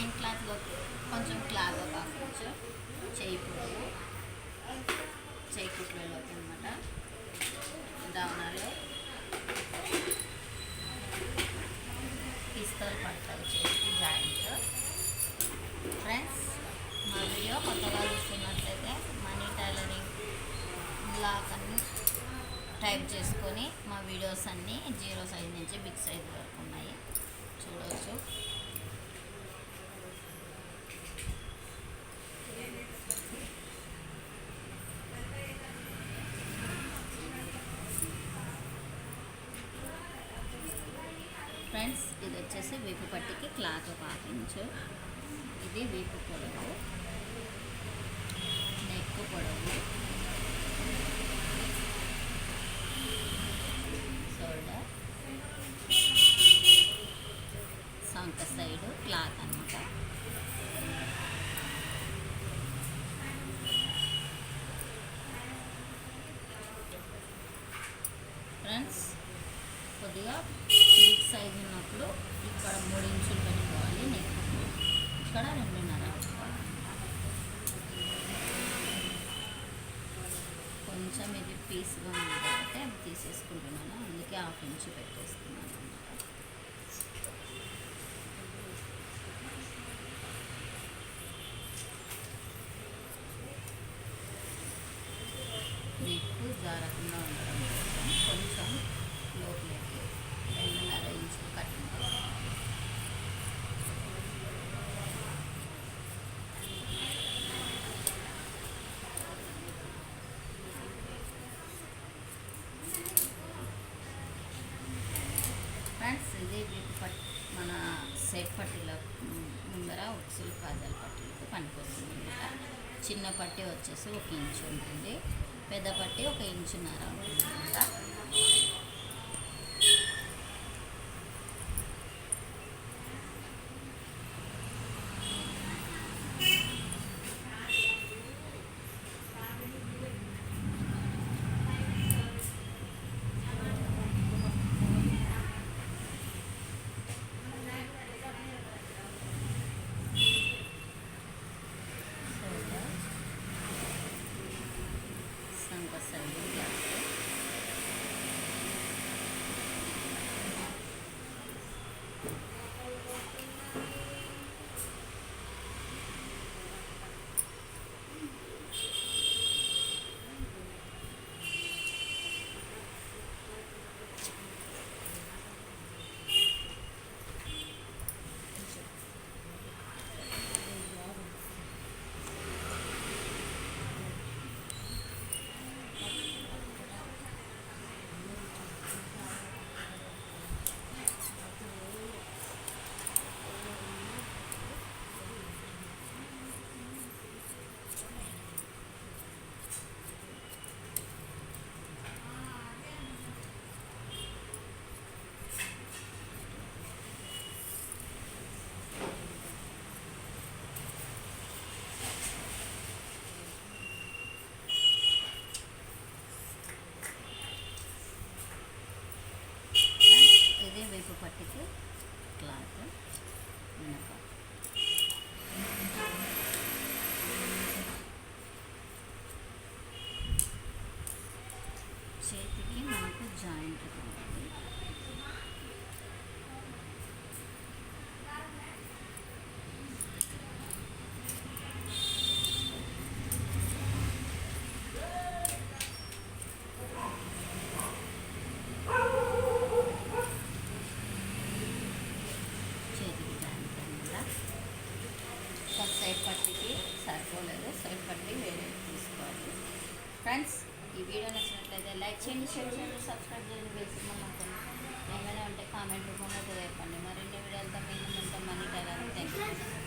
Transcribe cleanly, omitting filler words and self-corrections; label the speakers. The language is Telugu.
Speaker 1: మెయిన్ క్లాత్లో కొంచెం క్లాత్ ఒక హాఫ్ ఇంచ్, చేయి పొడవు, చేయి కుట్లలోకి అనమాట దావనాలు పిస్తలు పడతాయి చేతికి జాయింట్. ఫ్రెండ్స్, మా వీడియో కొత్తగా చూస్తున్నట్లయితే మనీ టైలరింగ్ బ్లాగ్ అన్ని టైప్ చేసుకొని మా వీడియోస్ అన్నీ 0 సైజ్ నుంచి బిగ్ సైజ్ వరకు ఉన్నాయి, చూడవచ్చు. ఫ్రెండ్స్, ఇది వచ్చేసి వీపు పట్టికి క్లాత్ ఒక హాఫ్ ఇంచు, ఇది వీపు పొడవు, నెక్ పొడవు, షోల్డర్, సంక సైడు క్లాత్ అన్నమాట. ఫ్రెండ్స్, కొద్దిగా బిగ్ సైజ్ ఉన్నప్పుడు ఇక్కడ 3 ఇంచులు పెట్టుకోవాలి నెక్, ఇక్కడ 2.5 కొంచెం ఇది పీస్గా ఉంది కాబట్టి అది తీసేసుకుంటున్నాను, అందుకే హాఫ్ ఇంచు పెట్టేస్తున్నాను అన్నమాట. నెక్కు జారకుండా ఉండడం కోసం కొంచెం లోపలికి 2.5 ఇంచులు కట్టింగ్ చేసుకోవాలి. ఫ్రెండ్స్, ఇది వీపు పట్టి మన సెట్ పట్టీల ముందర ఉక్సులు కాజాల పట్టీలకు పనికొస్తుంది అన్నమాట. చిన్న పట్టీ వచ్చేసి 1 ఇంచు ఉంటుంది, పెద్ద పట్టీ 1.5 ఇంచు ఉంటుంది అన్నమాట. వీపు పట్టికి క్లాత్ వెనక చేతికి మనకు జాయింట్ కావాలి. సైడ్ పట్టికి సరిపోలేదు, సైడ్ పట్టి వేరే తీసుకోవాలి. ఫ్రెండ్స్, ఈ వీడియో నచ్చినట్లయితే లైక్ చేయండి, షేర్ చేయండి, సబ్స్క్రైబ్ చేయండి. బేసిక్ ఏమైనా ఉంటే కామెంట్ రూపంలో తెలియపండి. మరిన్ని వీడియోలతో మేము ఉంటాం. Money tailoring. Thank you.